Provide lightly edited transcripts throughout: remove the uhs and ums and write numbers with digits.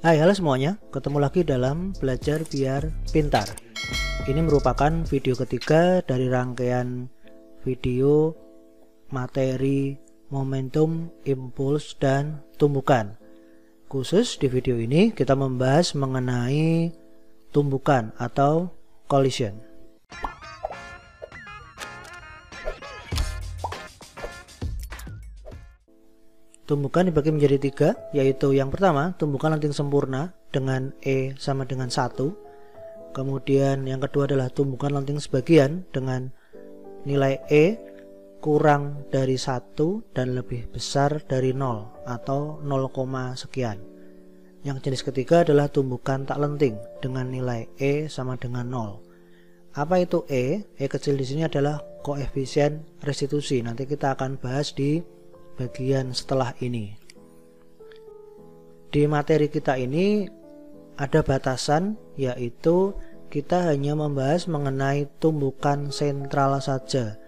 Hai, halo semuanya, ketemu lagi dalam Belajar Biar Pintar. Ini merupakan video ketiga dari rangkaian video materi momentum, impuls, dan tumbukan. Khusus di video ini kita membahas mengenai tumbukan atau collision. Tumbukan dibagi menjadi tiga, yaitu yang pertama tumbukan lenting sempurna dengan E sama dengan 1. Kemudian yang kedua adalah tumbukan lenting sebagian dengan nilai E kurang dari 1 dan lebih besar dari 0 atau 0, sekian. Yang jenis ketiga adalah tumbukan tak lenting dengan nilai E sama dengan 0. Apa itu E? E kecil di sini adalah koefisien restitusi. Nanti kita akan bahas di bagian setelah ini. Di materi kita ini ada batasan, yaitu kita hanya membahas mengenai tumbukan sentral saja.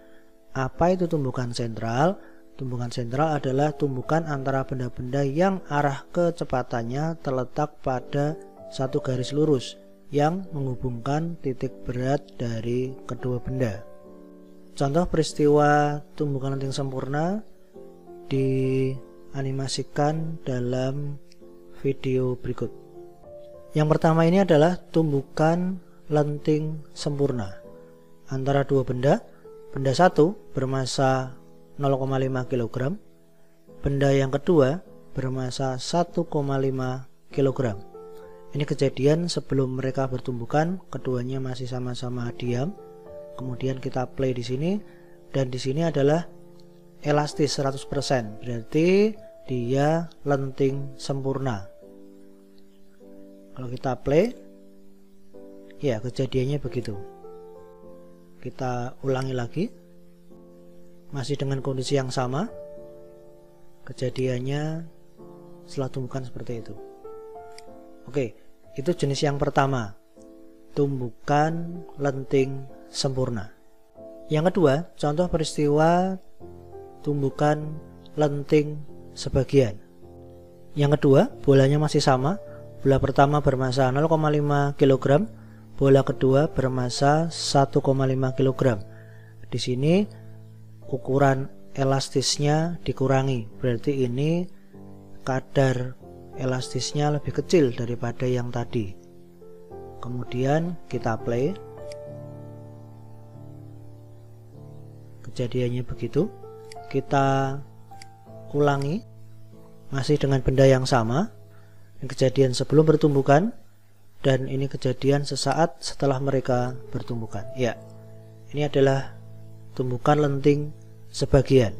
Apa itu tumbukan sentral? Tumbukan sentral adalah tumbukan antara benda-benda yang arah kecepatannya terletak pada satu garis lurus yang menghubungkan titik berat dari kedua benda. Contoh peristiwa tumbukan lenting sempurna dianimasikan dalam video berikut. Yang pertama ini adalah tumbukan lenting sempurna antara dua benda. Benda satu bermasa 0,5 kg, benda yang kedua bermasa 1,5 kg. Ini kejadian sebelum mereka bertumbukan, keduanya masih sama-sama diam. Kemudian kita play di sini, dan di sini adalah elastis 100%, berarti dia lenting sempurna. Kalau kita play, ya kejadiannya begitu. Kita ulangi lagi, masih dengan kondisi yang sama, kejadiannya setelah tumbukan seperti itu. Oke, itu jenis yang pertama, tumbukan lenting sempurna. Yang kedua, contoh peristiwa tumbukan lenting sebagian. Yang kedua, bolanya masih sama. Bola pertama bermasa 0,5 kg, bola kedua bermasa 1,5 kg. Di sini ukuran elastisnya dikurangi, berarti ini kadar elastisnya lebih kecil daripada yang tadi. Kemudian kita play, kejadiannya begitu. Kita ulangi, masih dengan benda yang sama. Ini kejadian sebelum bertumbukan, dan ini kejadian sesaat setelah mereka bertumbukan. Ya, ini adalah tumbukan lenting sebagian.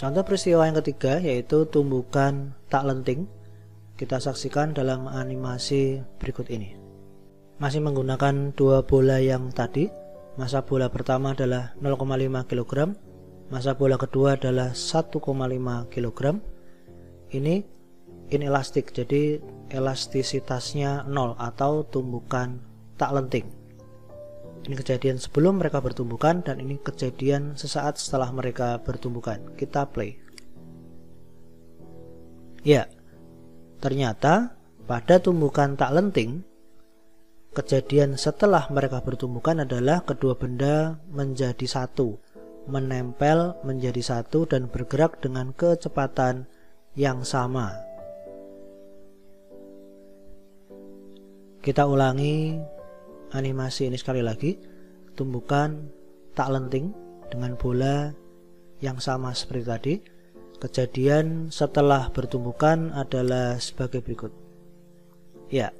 Contoh peristiwa yang ketiga yaitu tumbukan tak lenting. Kita saksikan dalam animasi berikut ini. Masih menggunakan dua bola yang tadi. Massa bola pertama adalah 0,5 kg, massa bola kedua adalah 1,5 kg. Ini inelastik, jadi elastisitasnya 0 atau tumbukan tak lenting. Ini kejadian sebelum mereka bertumbukan, dan ini kejadian sesaat setelah mereka bertumbukan. Kita play. Ya, ternyata pada tumbukan tak lenting, kejadian setelah mereka bertumbukan adalah kedua benda menjadi satu, menempel menjadi satu, dan bergerak dengan kecepatan yang sama. Kita ulangi animasi ini sekali lagi. Tumbukan tak lenting dengan bola yang sama seperti tadi. Kejadian setelah bertumbukan adalah sebagai berikut. Ya,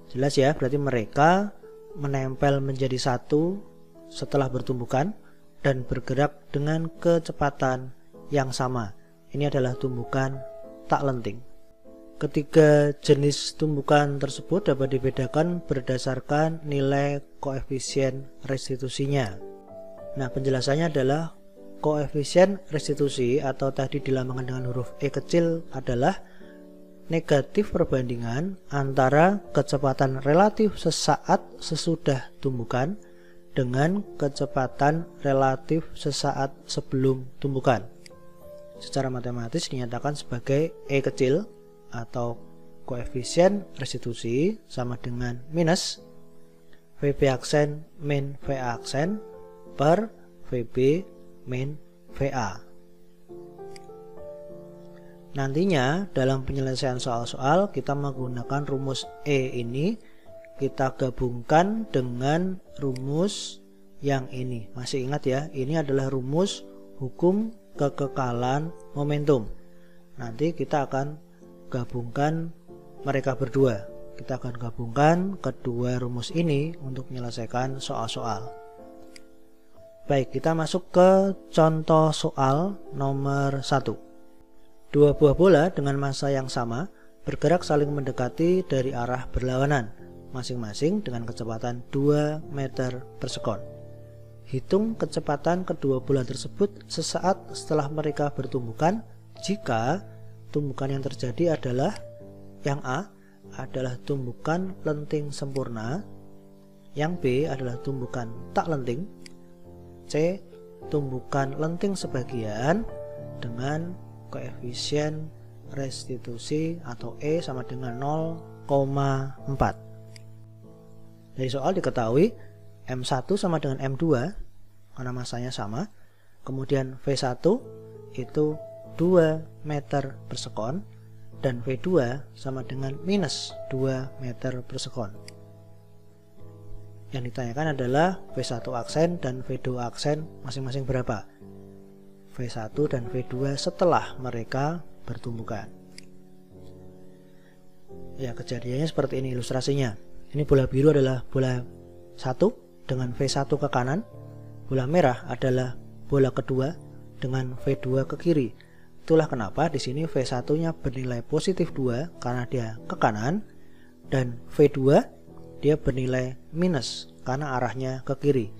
jelas ya, berarti mereka menempel menjadi satu setelah bertumbukan dan bergerak dengan kecepatan yang sama. Ini adalah tumbukan tak lenting. Ketiga jenis tumbukan tersebut dapat dibedakan berdasarkan nilai koefisien restitusinya. Nah, penjelasannya adalah koefisien restitusi atau tadi dilambangkan dengan huruf E kecil adalah negatif perbandingan antara kecepatan relatif sesaat sesudah tumbukan dengan kecepatan relatif sesaat sebelum tumbukan. Secara matematis dinyatakan sebagai E kecil atau koefisien restitusi sama dengan minus VB aksen min VA aksen per VB min VA. Nantinya dalam penyelesaian soal-soal kita menggunakan rumus E ini, kita gabungkan dengan rumus yang ini. Masih ingat ya, ini adalah rumus hukum kekekalan momentum. Nanti kita akan gabungkan mereka berdua. Kita akan gabungkan kedua rumus ini untuk menyelesaikan soal-soal. Baik, kita masuk ke contoh soal nomor 1. Dua buah bola dengan massa yang sama bergerak saling mendekati dari arah berlawanan, masing-masing dengan kecepatan 2 meter per sekon. Hitung kecepatan kedua bola tersebut sesaat setelah mereka bertumbukan jika tumbukan yang terjadi adalah yang A adalah tumbukan lenting sempurna, yang B adalah tumbukan tak lenting, C tumbukan lenting sebagian dengan koefisien restitusi atau E sama dengan 0,4. Dari soal diketahui M1 sama dengan M2 karena masanya sama. Kemudian V1 itu 2 meter per sekon dan V2 sama dengan minus 2 meter per sekon. Yang ditanyakan adalah V1 aksen dan V2 aksen masing-masing berapa? V1 dan V2 setelah mereka bertumbukan. Ya, kejadiannya seperti ini ilustrasinya. Ini bola biru adalah bola 1 dengan V1 ke kanan. Bola merah adalah bola kedua dengan V2 ke kiri. Itulah kenapa di sini V1-nya bernilai positif 2 karena dia ke kanan, dan V2 dia bernilai minus karena arahnya ke kiri.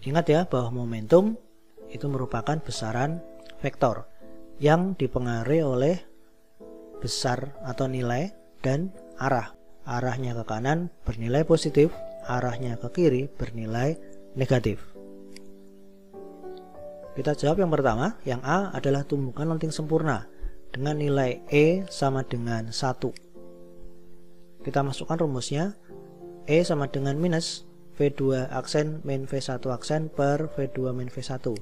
Ingat ya bahwa momentum itu merupakan besaran vektor yang dipengaruhi oleh besar atau nilai dan arah. Arahnya ke kanan bernilai positif, arahnya ke kiri bernilai negatif. Kita jawab yang pertama, yang A adalah tumbukan lenting sempurna dengan nilai E sama dengan 1. Kita masukkan rumusnya, E sama dengan minus V2 aksen min V1 aksen per V2 min V1.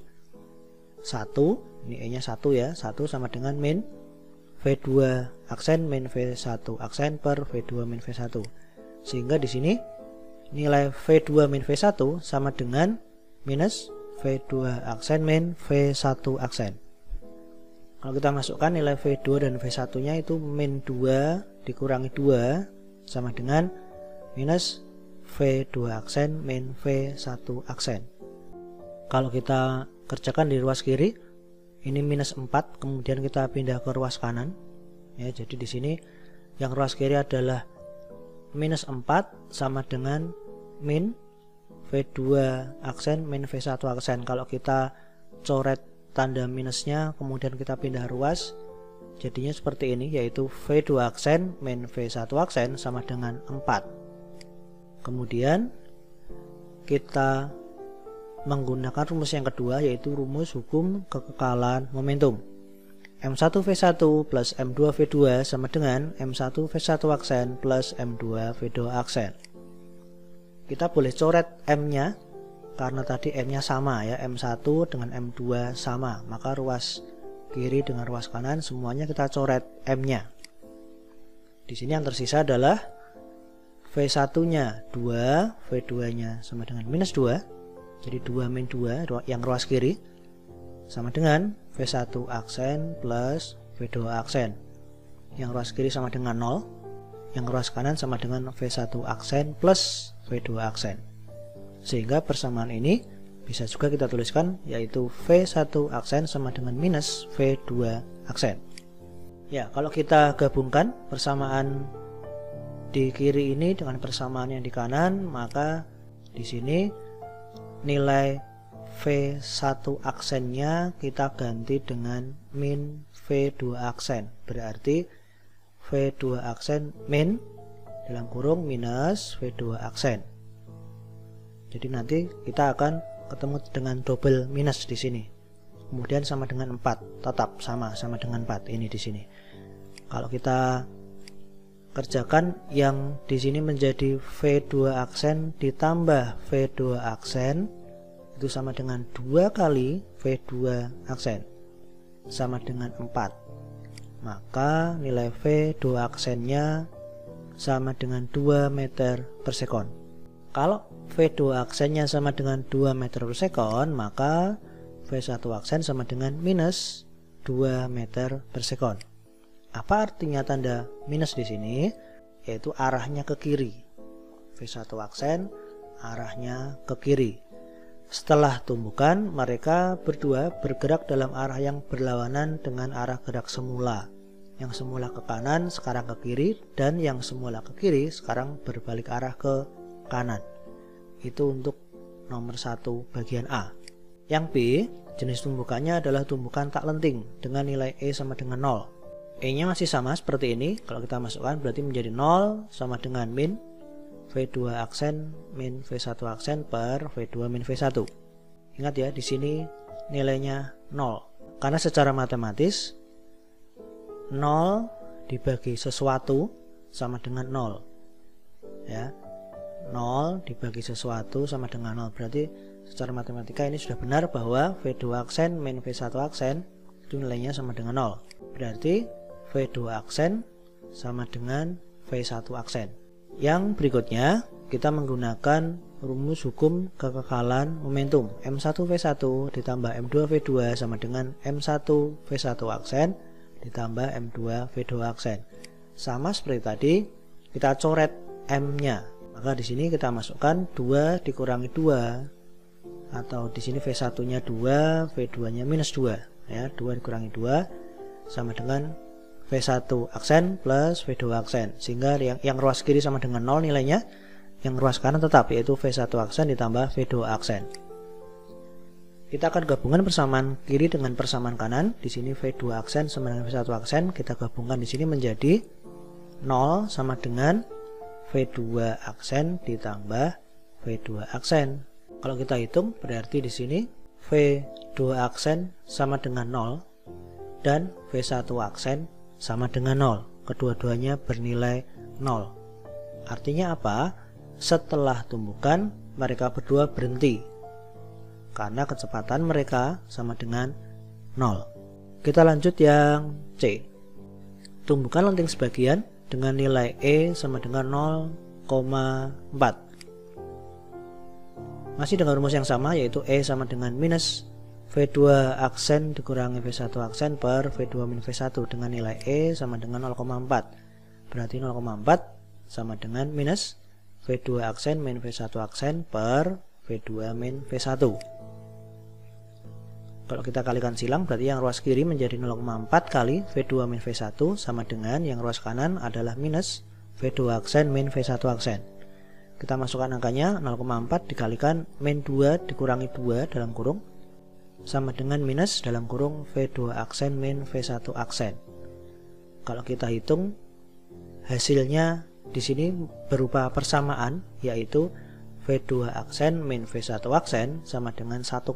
1, ini E nya 1 ya, 1 sama dengan min V2 aksen min V1 aksen per V2 min V1. Sehingga di sini nilai V2 min V1 sama dengan minus V2 aksen min V1 aksen. Kalau kita masukkan nilai V2 dan V1 nya itu min 2 dikurangi 2 sama dengan minus V2 aksen min V1 aksen. Kalau kita kerjakan di ruas kiri, ini minus 4, kemudian kita pindah ke ruas kanan. Ya, jadi di sini yang ruas kiri adalah minus 4 sama dengan min V2 aksen min V1 aksen. Kalau kita coret tanda minusnya, kemudian kita pindah ruas, jadinya seperti ini, yaitu V2 aksen min V1 aksen sama dengan 4. Kemudian kita menggunakan rumus yang kedua, yaitu rumus hukum kekekalan momentum. M1 V1 plus M2 V2 sama dengan M1 V1 aksen plus M2 V2 aksen. Kita boleh coret M-nya karena tadi M-nya sama ya, M1 dengan M2 sama, maka ruas kiri dengan ruas kanan semuanya kita coret M-nya. Di sini yang tersisa adalah V1-nya 2, V2-nya sama dengan minus 2. Jadi 2 min 2 yang ruas kiri sama dengan V1 aksen plus V2 aksen. Yang ruas kiri sama dengan 0, yang ruas kanan sama dengan V1 aksen plus V2 aksen. Sehingga persamaan ini bisa juga kita tuliskan, yaitu V1 aksen sama dengan minus V2 aksen. Ya, kalau kita gabungkan persamaan di kiri ini dengan persamaan yang di kanan, maka di sini nilai V1 aksennya kita ganti dengan min V2 aksen. Berarti V2 aksen min dalam kurung minus V2 aksen. Jadi nanti kita akan ketemu dengan double minus di sini. Kemudian sama dengan 4, tetap sama dengan 4 ini di sini. Kalau kita kerjakan yang di sini menjadi V2 aksen ditambah V2 aksen, itu sama dengan 2 kali V2 aksen, sama dengan 4. Maka nilai V2 aksennya sama dengan 2 meter per sekon. Kalau V2 aksennya sama dengan 2 meter per sekon, maka V1 aksen sama dengan minus 2 meter per sekon. Apa artinya tanda minus di sini? Yaitu arahnya ke kiri. V1 aksen arahnya ke kiri. Setelah tumbukan, mereka berdua bergerak dalam arah yang berlawanan dengan arah gerak semula. Yang semula ke kanan sekarang ke kiri, dan yang semula ke kiri sekarang berbalik arah ke kanan. Itu untuk nomor 1 bagian A. Yang B, jenis tumbukannya adalah tumbukan tak lenting dengan nilai E sama dengan 0. E-nya masih sama seperti ini. Kalau kita masukkan berarti menjadi 0 sama dengan min V2 aksen min V1 aksen per V2 min V1. Ingat ya, di sini nilainya 0. Karena secara matematis 0 dibagi sesuatu sama dengan 0. Ya. 0 dibagi sesuatu sama dengan 0. Berarti secara matematika ini sudah benar bahwa V2 aksen min V1 aksen itu nilainya sama dengan 0. Berarti V2 aksen sama dengan V1 aksen. Yang berikutnya kita menggunakan rumus hukum kekekalan momentum. M1 V1 ditambah M2 V2 sama dengan M1 V1 aksen ditambah M2 V2 aksen. Sama seperti tadi, kita coret M-nya. Maka di sini kita masukkan 2 dikurangi 2, atau di sini V1-nya 2, V2-nya minus 2. Ya, 2 dikurangi 2 sama dengan V1 aksen plus V2 aksen, sehingga yang ruas kiri sama dengan 0 nilainya, yang ruas kanan tetap, yaitu V1 aksen ditambah V2 aksen. Kita akan gabungkan persamaan kiri dengan persamaan kanan. Di sini V2 aksen sama dengan V1 aksen, kita gabungkan di sini menjadi 0 sama dengan V2 aksen ditambah V2 aksen. Kalau kita hitung berarti di sini V2 aksen sama dengan 0 dan V1 aksen sama dengan 0. Kedua-duanya bernilai 0. Artinya apa? Setelah tumbukan mereka berdua berhenti karena kecepatan mereka sama dengan 0. Kita lanjut yang C. Tumbukan lenting sebagian dengan nilai E sama dengan 0,4. Masih dengan rumus yang sama, yaitu E sama dengan minus V2 aksen dikurangi V1 aksen per V2 min V1 dengan nilai E sama dengan 0,4. Berarti 0,4 sama dengan minus V2 aksen min V1 aksen per V2 min V1. Kalau kita kalikan silang, berarti yang ruas kiri menjadi 0,4 kali V2 min V1 sama dengan yang ruas kanan adalah minus V2 aksen min V1 aksen. Kita masukkan angkanya, 0,4 dikalikan min 2 dikurangi 2 dalam kurung sama dengan minus dalam kurung V2 aksen min V1 aksen. Kalau kita hitung, hasilnya di sini berupa persamaan, yaitu V2 aksen min V1 aksen sama dengan 1,6.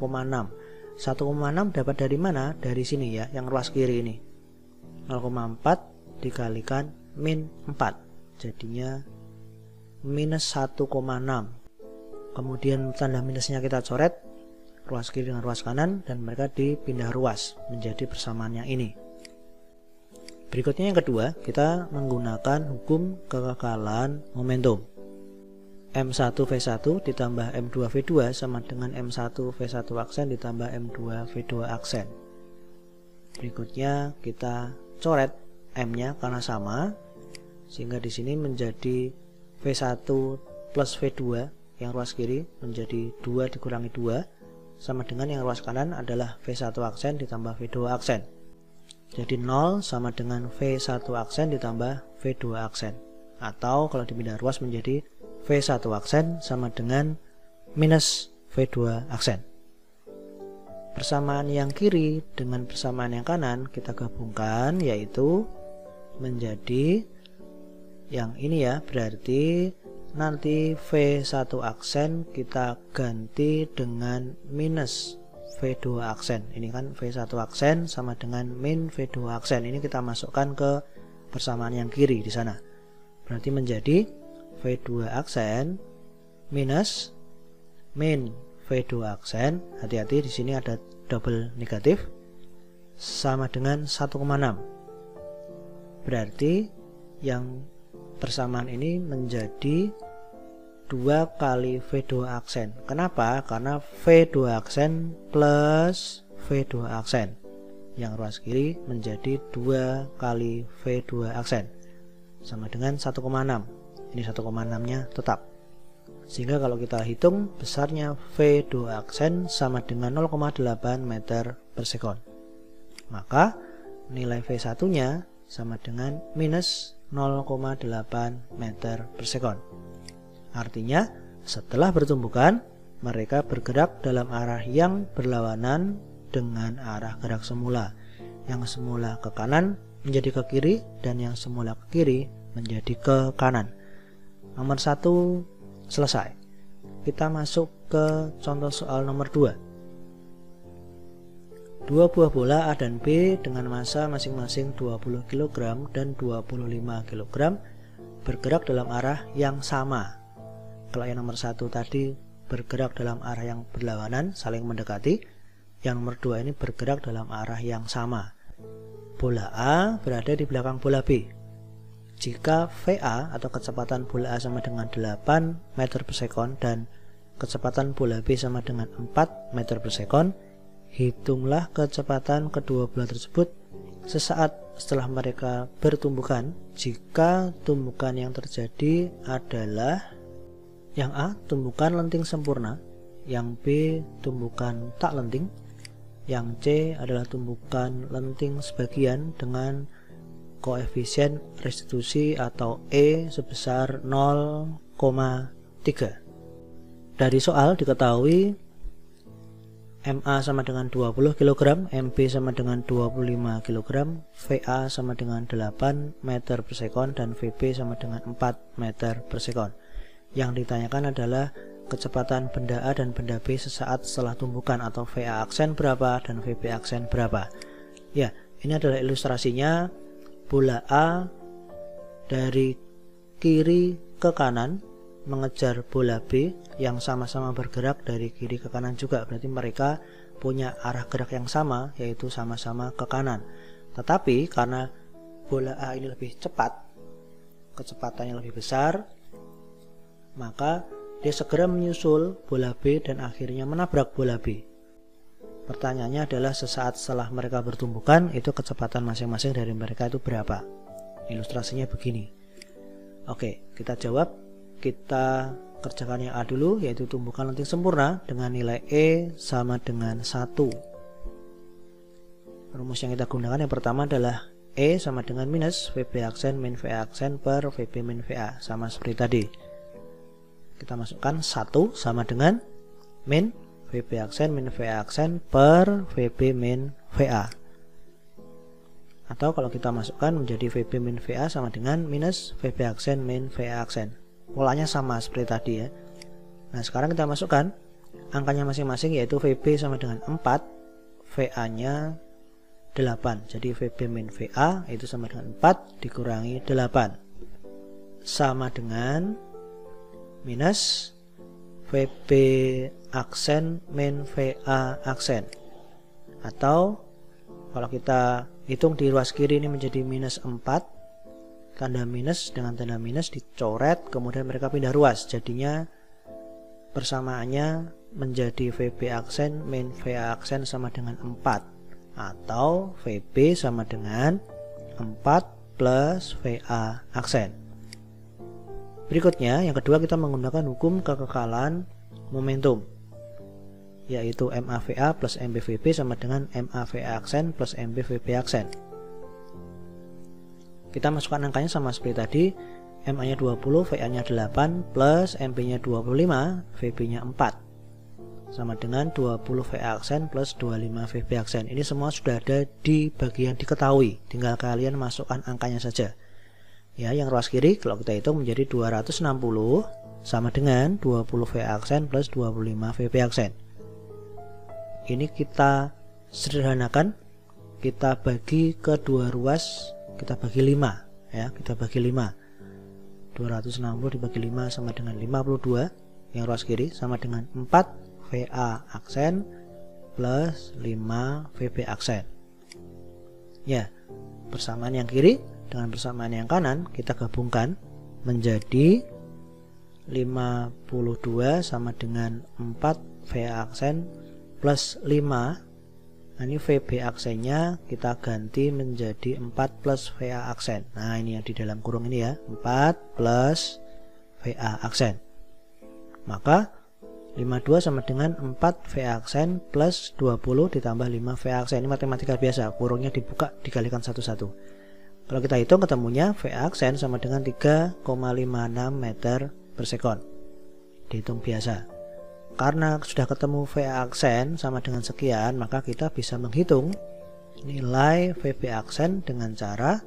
1,6 dapat dari mana? Dari sini ya, yang ruas kiri ini. 0,4 dikalikan min 4, jadinya minus 1,6. Kemudian tanda minusnya kita coret, ruas kiri dengan ruas kanan, dan mereka dipindah ruas menjadi persamaan yang ini. Berikutnya yang kedua, kita menggunakan hukum kekekalan momentum. M1 V1 ditambah M2 V2 sama dengan M1 V1 aksen ditambah M2 V2 aksen. Berikutnya kita coret M-nya karena sama, sehingga di sini menjadi V1 plus V2 yang ruas kiri menjadi 2 dikurangi 2 sama dengan yang ruas kanan adalah V1 aksen ditambah V2 aksen. Jadi 0 sama dengan V1 aksen ditambah V2 aksen. Atau kalau dipindah ruas menjadi V1 aksen sama dengan minus V2 aksen. Persamaan yang kiri dengan persamaan yang kanan kita gabungkan, yaitu menjadi yang ini ya, berarti nanti V1 aksen kita ganti dengan minus V2 aksen. Ini kan V1 aksen sama dengan min V2 aksen. Ini kita masukkan ke persamaan yang kiri di sana. Berarti menjadi V2 aksen minus min V2 aksen, hati-hati di sini ada double negatif, sama dengan 1,6. Berarti yang persamaan ini menjadi 2 kali V2 aksen. Kenapa? Karena V2 aksen plus V2 aksen. Yang ruas kiri menjadi 2 kali V2 aksen, sama dengan 1,6. Ini 1,6 nya tetap. Sehingga kalau kita hitung besarnya V2 aksen sama dengan 0,8 meter per sekon. Maka nilai V1 nya sama dengan minus 0,8 meter per sekon. Artinya setelah bertumbukan mereka bergerak dalam arah yang berlawanan dengan arah gerak semula. Yang semula ke kanan menjadi ke kiri, dan yang semula ke kiri menjadi ke kanan. Nomor 1 selesai. Kita masuk ke contoh soal nomor 2. Dua buah bola A dan B dengan massa masing-masing 20 kg dan 25 kg bergerak dalam arah yang sama. Kalau yang nomor 1 tadi bergerak dalam arah yang berlawanan, saling mendekati. Yang nomor 2 ini bergerak dalam arah yang sama. Bola A berada di belakang bola B. Jika VA atau kecepatan bola A sama dengan 8 meter per sekon dan kecepatan bola B sama dengan 4 meter per sekon, hitunglah kecepatan kedua bola tersebut sesaat setelah mereka bertumbukan. Jika tumbukan yang terjadi adalah yang A tumbukan lenting sempurna, yang B tumbukan tak lenting, yang C adalah tumbukan lenting sebagian dengan koefisien restitusi atau E sebesar 0,3. Dari soal diketahui MA sama dengan 20 kg, MB sama dengan 25 kg, VA sama dengan 8 meter per sekon, dan VB sama dengan 4 meter per sekon. Yang ditanyakan adalah kecepatan benda A dan benda B sesaat setelah tumbukan, atau VA aksen berapa dan VB aksen berapa. Ya, ini adalah ilustrasinya. Bola A dari kiri ke kanan mengejar bola B yang sama-sama bergerak dari kiri ke kanan juga. Berarti mereka punya arah gerak yang sama, yaitu sama-sama ke kanan. Tetapi karena bola A ini lebih cepat, kecepatannya lebih besar, maka dia segera menyusul bola B dan akhirnya menabrak bola B. Pertanyaannya adalah sesaat setelah mereka bertumbukan, itu kecepatan masing-masing dari mereka itu berapa? Ilustrasinya begini. Oke, kita jawab. Kita kerjakan yang A dulu, yaitu tumbukan lenting sempurna dengan nilai E sama dengan 1. Rumus yang kita gunakan yang pertama adalah E sama dengan minus VB aksen min VA aksen per VB min VA, sama seperti tadi. Kita masukkan 1 sama dengan min VB aksen min VA aksen per VB min VA. Atau kalau kita masukkan menjadi VB min VA sama dengan minus VB aksen min VA aksen. Polanya sama seperti tadi ya. Nah, sekarang kita masukkan angkanya masing-masing, yaitu VB sama dengan 4, VA-nya 8. Jadi VB min VA itu sama dengan 4 dikurangi 8. Sama dengan minus VB aksen min VA aksen. Atau kalau kita hitung di ruas kiri ini menjadi minus 4, tanda minus dengan tanda minus dicoret, kemudian mereka pindah ruas, jadinya persamaannya menjadi VB aksen min VA aksen sama dengan 4, atau VB sama dengan 4 plus VA aksen. Berikutnya, yang kedua, kita menggunakan hukum kekekalan momentum, yaitu MAVA plus MBVB sama dengan MAVA aksen plus MBVB aksen. Kita masukkan angkanya sama seperti tadi. MA nya 20, VA nya 8, plus MB nya 25, VB nya 4, sama dengan 20 VA aksen plus 25 VB aksen. Ini semua sudah ada di bagian diketahui, tinggal kalian masukkan angkanya saja. Ya, yang ruas kiri kalau kita hitung menjadi 260 sama dengan 20 VA aksen plus 25 VB aksen. Ini kita sederhanakan, kita bagi ke dua ruas, kita bagi 5 ya, kita bagi 5. 260 dibagi 5 sama dengan 52, yang ruas kiri sama dengan 4 VA aksen plus 5 VB aksen. Ya, persamaan yang kiri dengan persamaan yang kanan kita gabungkan menjadi 52 sama dengan 4 VA aksen plus 5. Nah, ini VB aksennya kita ganti menjadi 4 plus VA aksen. Nah, ini yang di dalam kurung ini ya, 4 plus VA aksen. Maka 52 sama dengan 4 VA aksen plus 20 ditambah 5 VA aksen. Ini matematika biasa, kurungnya dibuka dikalikan satu-satu. Kalau kita hitung ketemunya VA aksen sama dengan 3,56 meter per sekon. Dihitung biasa. Karena sudah ketemu VA aksen sama dengan sekian, maka kita bisa menghitung nilai VB aksen dengan cara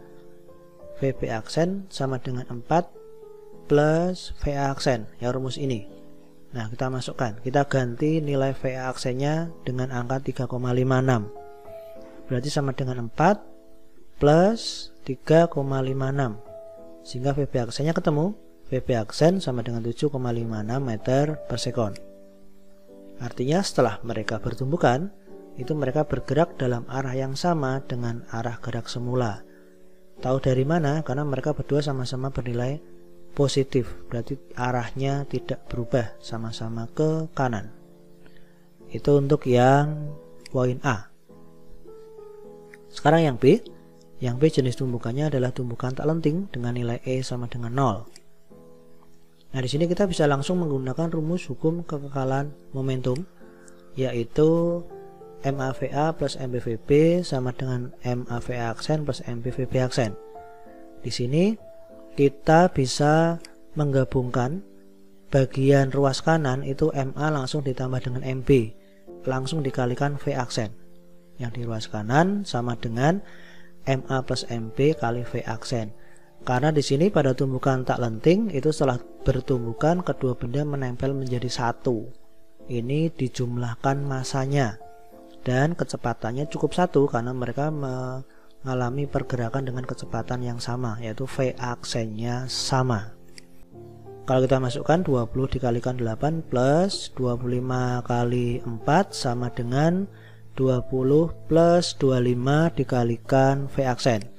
VB aksen sama dengan 4 plus VA aksen, ya rumus ini. Nah, kita masukkan, kita ganti nilai VA aksennya dengan angka 3,56. Berarti sama dengan 4 plus 3,56. Sehingga VB aksennya ketemu, VB aksen sama dengan 7,56 meter per sekon. Artinya setelah mereka bertumbukan, itu mereka bergerak dalam arah yang sama dengan arah gerak semula. Tahu dari mana? Karena mereka berdua sama-sama bernilai positif, berarti arahnya tidak berubah, sama-sama ke kanan. Itu untuk yang poin A. Sekarang yang B. Yang B jenis tumbukannya adalah tumbukan tak lenting dengan nilai E sama dengan 0. Nah, di sini kita bisa langsung menggunakan rumus hukum kekekalan momentum, yaitu MAVA plus MBVB sama dengan MAVA aksen plus MBVB aksen. Di sini kita bisa menggabungkan bagian ruas kanan itu MA langsung ditambah dengan MB, langsung dikalikan V aksen. Yang di ruas kanan sama dengan MA plus MB kali V aksen. Karena di sini pada tumbukan tak lenting itu setelah bertumbukan kedua benda menempel menjadi satu. Ini dijumlahkan masanya dan kecepatannya cukup satu karena mereka mengalami pergerakan dengan kecepatan yang sama, yaitu V aksennya sama. Kalau kita masukkan 20 dikalikan 8 plus 25 kali 4 sama dengan 20 plus 25 dikalikan V aksen.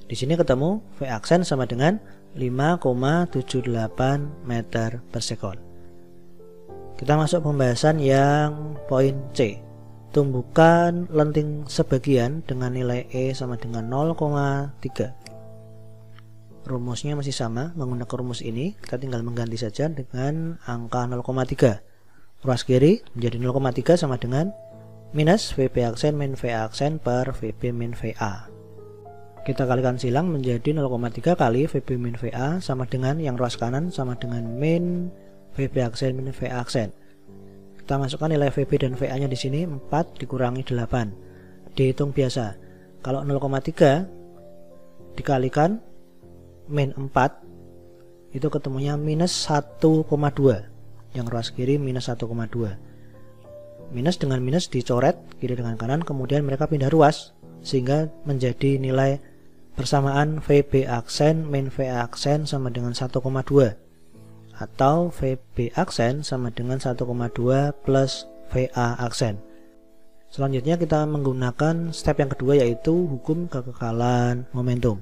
Di sini ketemu V aksen sama dengan 5,78 meter per sekon. Kita masuk pembahasan yang poin C. Tumbukan lenting sebagian dengan nilai E sama dengan 0,3. Rumusnya masih sama, menggunakan rumus ini kita tinggal mengganti saja dengan angka 0,3. Ruas kiri menjadi 0,3 sama dengan minus VB aksen min VA aksen per VB min VA. Kita kalikan silang menjadi 0,3 kali VB min VA sama dengan yang ruas kanan sama dengan min VB aksen min VA aksen. Kita masukkan nilai VB dan VA nya di sini 4 dikurangi 8. Dihitung biasa. Kalau 0,3 dikalikan min 4 itu ketemunya minus 1,2. Yang ruas kiri minus 1,2. Minus dengan minus dicoret kiri dengan kanan, kemudian mereka pindah ruas sehingga menjadi nilai persamaan VB aksen min VA aksen sama dengan 1,2 atau VB aksen sama dengan 1,2 plus VA aksen. Selanjutnya kita menggunakan step yang kedua, yaitu hukum kekekalan momentum.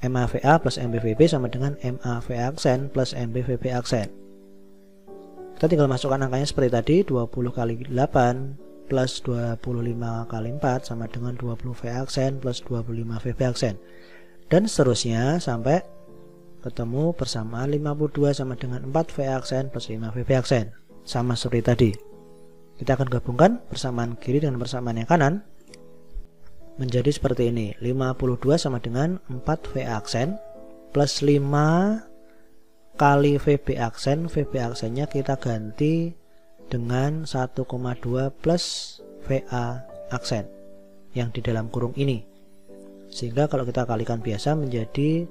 MAVA plus MBVB sama dengan MAVA aksen plus MBVB aksen. Kita tinggal masukkan angkanya seperti tadi, 20 kali 8 plus 25 kali 4 sama dengan 20 V aksen plus 25 VB aksen. Dan seterusnya sampai ketemu persamaan 52 sama dengan 4 V aksen plus 5 VB aksen. Sama seperti tadi. Kita akan gabungkan persamaan kiri dengan persamaan yang kanan menjadi seperti ini. 52 sama dengan 4 V aksen plus 5 kali VB aksen. VB aksennya kita ganti dengan 1,2 plus VA aksen yang di dalam kurung ini. Sehingga kalau kita kalikan biasa menjadi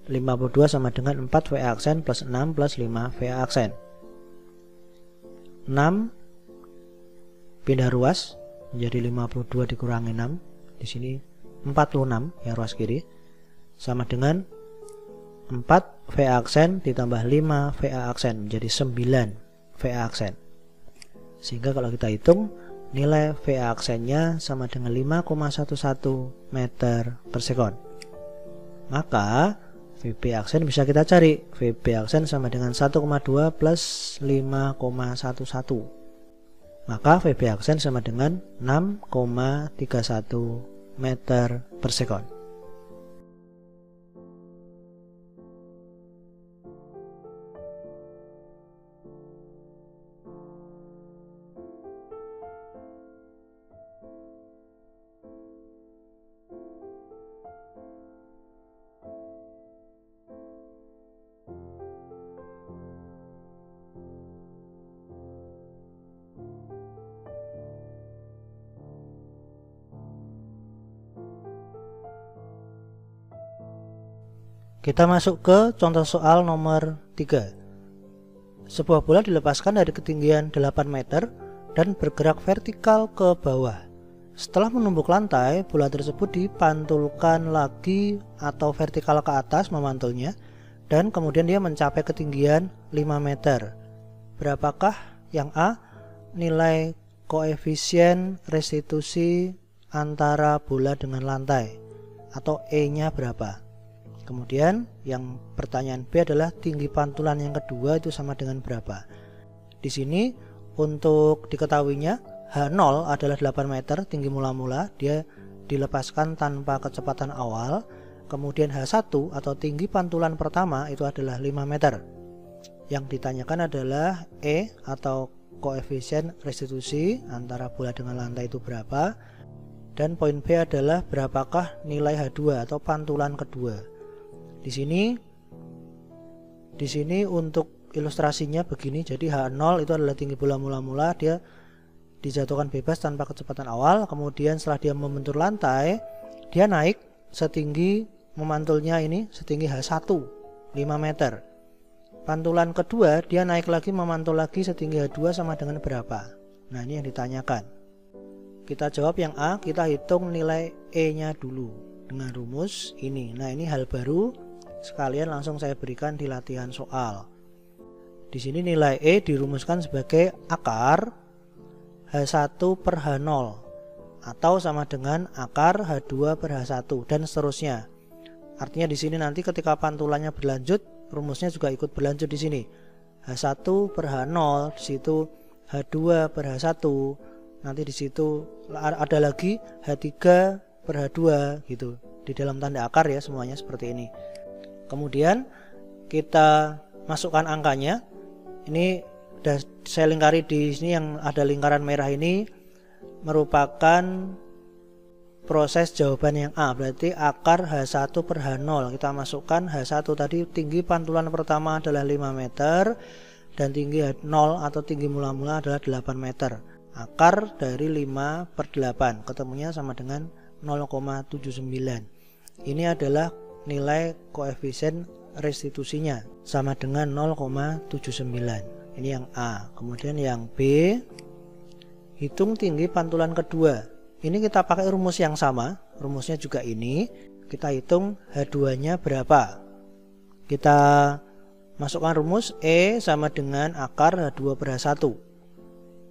52 sama dengan 4 VA aksen plus 6 plus 5 VA aksen. 6 pindah ruas menjadi 52 dikurangi 6. Di sini 46 yang ruas kiri sama dengan 4 VA aksen ditambah 5 VA aksen menjadi 9 VA aksen. Sehingga kalau kita hitung nilai VA aksennya sama dengan 5,11 meter per sekon. Maka VB aksen bisa kita cari. VB aksen sama dengan 1,2 plus 5,11. Maka VB aksen sama dengan 6,31 meter per sekon. Kita masuk ke contoh soal nomor 3. Sebuah bola dilepaskan dari ketinggian 8 meter dan bergerak vertikal ke bawah. Setelah menumbuk lantai, bola tersebut dipantulkan lagi atau vertikal ke atas memantulnya, dan kemudian dia mencapai ketinggian 5 meter. Berapakah yang A? Nilai koefisien restitusi antara bola dengan lantai, atau E-nya berapa? Kemudian yang pertanyaan B adalah tinggi pantulan yang kedua itu sama dengan berapa. Di sini untuk diketahuinya H0 adalah 8 meter tinggi mula-mula, dia dilepaskan tanpa kecepatan awal. Kemudian H1 atau tinggi pantulan pertama itu adalah 5 meter. Yang ditanyakan adalah E atau koefisien restitusi antara bola dengan lantai itu berapa. Dan poin B adalah berapakah nilai H2 atau pantulan kedua. Di sini untuk ilustrasinya begini. Jadi H0 itu adalah tinggi bola mula-mula, dia dijatuhkan bebas tanpa kecepatan awal. Kemudian setelah dia membentur lantai, dia naik setinggi memantulnya ini setinggi H1 5 meter. Pantulan kedua dia naik lagi memantul lagi setinggi H2 sama dengan berapa. Nah, ini yang ditanyakan. Kita jawab yang A, kita hitung nilai E-nya dulu dengan rumus ini. Nah, ini hal baru. Sekalian langsung saya berikan di latihan soal. Di sini nilai E dirumuskan sebagai akar H1 per H0 atau sama dengan akar H2 per H1 dan seterusnya. Artinya di sini nanti ketika pantulannya berlanjut, rumusnya juga ikut berlanjut di sini. H1 per H0, di situ H2 per H1, nanti di situ ada lagi H3 per H2 gitu. Di dalam tanda akar ya, semuanya seperti ini. Kemudian kita masukkan angkanya. Ini sudah saya lingkari di sini, yang ada lingkaran merah ini merupakan proses jawaban yang A. Berarti akar H1 per H0. Kita masukkan H1 tadi, tinggi pantulan pertama adalah 5 meter dan tinggi H0 atau tinggi mula-mula adalah 8 meter. Akar dari 5 per 8 ketemunya sama dengan 0,79. Ini adalah nilai koefisien restitusinya sama dengan 0,79. Ini yang A. Kemudian yang B, hitung tinggi pantulan kedua. Ini kita pakai rumus yang sama, rumusnya juga ini. Kita hitung H2 nya berapa. Kita masukkan rumus E sama dengan akar H2 per H1.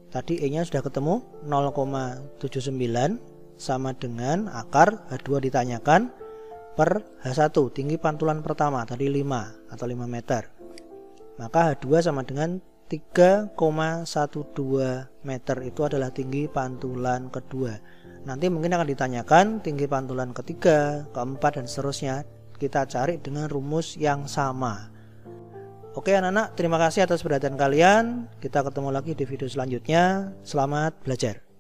Tadi E nya sudah ketemu, 0,79 sama dengan akar H2 ditanyakan per H1, tinggi pantulan pertama tadi 5 atau 5 meter. Maka H2 sama dengan 3,12 meter, itu adalah tinggi pantulan kedua. Nanti mungkin akan ditanyakan tinggi pantulan ketiga, keempat dan seterusnya. Kita cari dengan rumus yang sama. Oke anak-anak, terima kasih atas perhatian kalian. Kita ketemu lagi di video selanjutnya. Selamat belajar.